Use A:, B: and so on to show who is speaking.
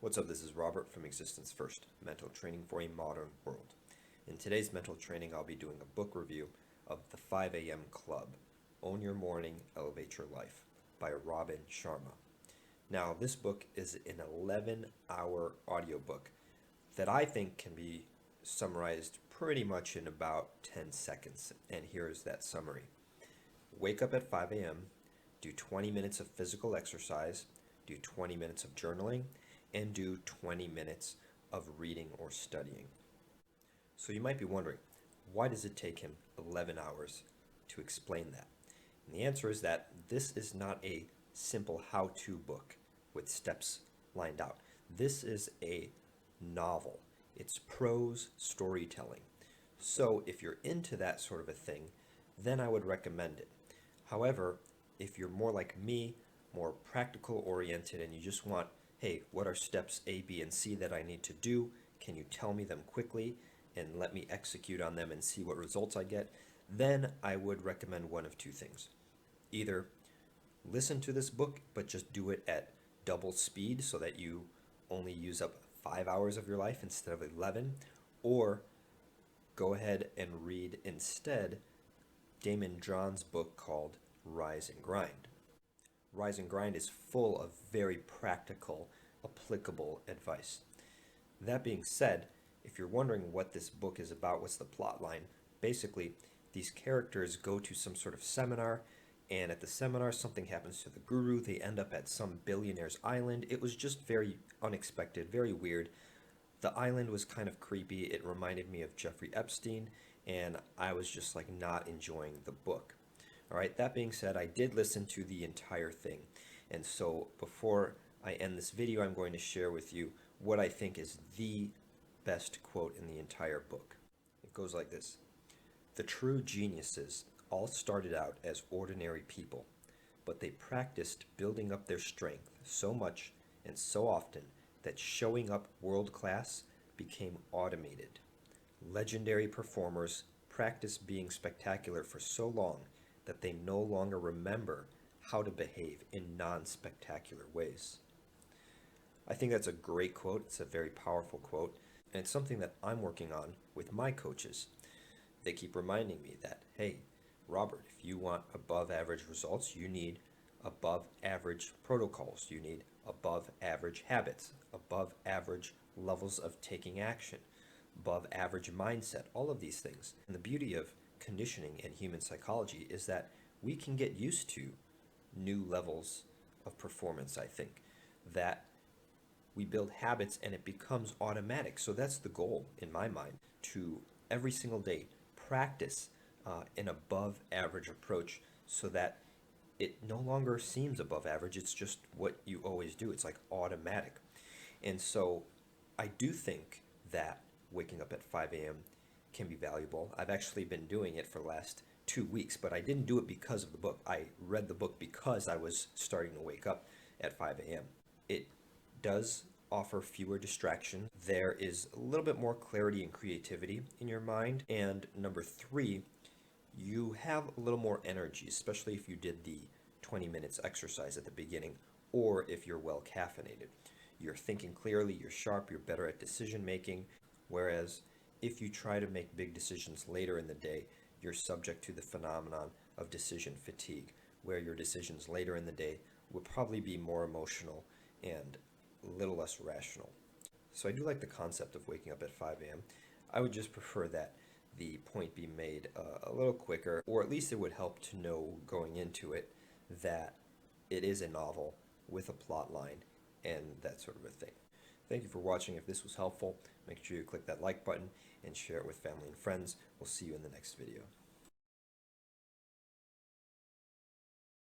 A: What's up? This is Robert from Existence First, Mental Training for a Modern World. In today's mental training, I'll be doing a book review of The 5 a.m. Club, Own Your Morning, Elevate Your Life by Robin Sharma. Now, this book is an 11-hour audiobook that I think can be summarized pretty much in about 10 seconds, and here's that summary. Wake up at 5 a.m., do 20 minutes of physical exercise, do 20 minutes of journaling, and do 20 minutes of reading or studying. So you might be wondering, why does it take him 11 hours to explain that? And the answer is that this is not a simple how-to book with steps lined out. This is a novel. It's prose storytelling. So if you're into that sort of a thing, then I would recommend it. However, if you're more like me, more practical oriented, and you just want, hey, what are steps A, B, and C that I need to do? Can you tell me them quickly and let me execute on them and see what results I get? Then I would recommend one of two things. Either listen to this book, but just do it at double speed so that you only use up 5 hours of your life instead of 11, or go ahead and read instead Daymond John's book called Rise and Grind. Rise and Grind is full of very practical, applicable advice. That being said, if you're wondering what this book is about, what's the plot line, basically these characters go to some sort of seminar, and at the seminar something happens to the guru. They end up at some billionaire's island. It was just very unexpected, very weird. The island was kind of creepy. It reminded me of Jeffrey Epstein, and I was just like not enjoying the book. All right, that being said, I did listen to the entire thing. And so before I end this video, I'm going to share with you what I think is the best quote in the entire book. It goes like this: "The true geniuses all started out as ordinary people, but they practiced building up their strength so much and so often that showing up world class became automated. Legendary performers practice being spectacular for so long that they no longer remember how to behave in non-spectacular ways." I think that's a great quote. It's a very powerful quote, and it's something that I'm working on with my coaches. They keep reminding me that, hey, Robert, if you want above average results, you need above average protocols. You need above average habits, above average levels of taking action, above average mindset, all of these things. And the beauty of conditioning and human psychology is that we can get used to new levels of performance. I think that we build habits and it becomes automatic. So that's the goal in my mind, to every single day practice an above average approach so that it no longer seems above average. It's just what you always do. It's like automatic. And so I do think that waking up at 5 a.m. can be valuable. I've actually been doing it for the last 2 weeks, but I didn't do it because of the book. I read the book because I was starting to wake up at 5 a.m. It does offer fewer distractions. There is a little bit more clarity and creativity in your mind. And number 3, you have a little more energy, especially if you did the 20 minutes exercise at the beginning, or if you're well caffeinated. You're thinking clearly, you're sharp, you're better at decision making. Whereas if you try to make big decisions later in the day, you're subject to the phenomenon of decision fatigue, where your decisions later in the day will probably be more emotional and a little less rational. So I do like the concept of waking up at 5 a.m. I would just prefer that the point be made a little quicker, or at least it would help to know going into it that it is a novel with a plot line and that sort of a thing. Thank you for watching. If this was helpful, make sure you click that like button and share it with family and friends. We'll see you in the next video.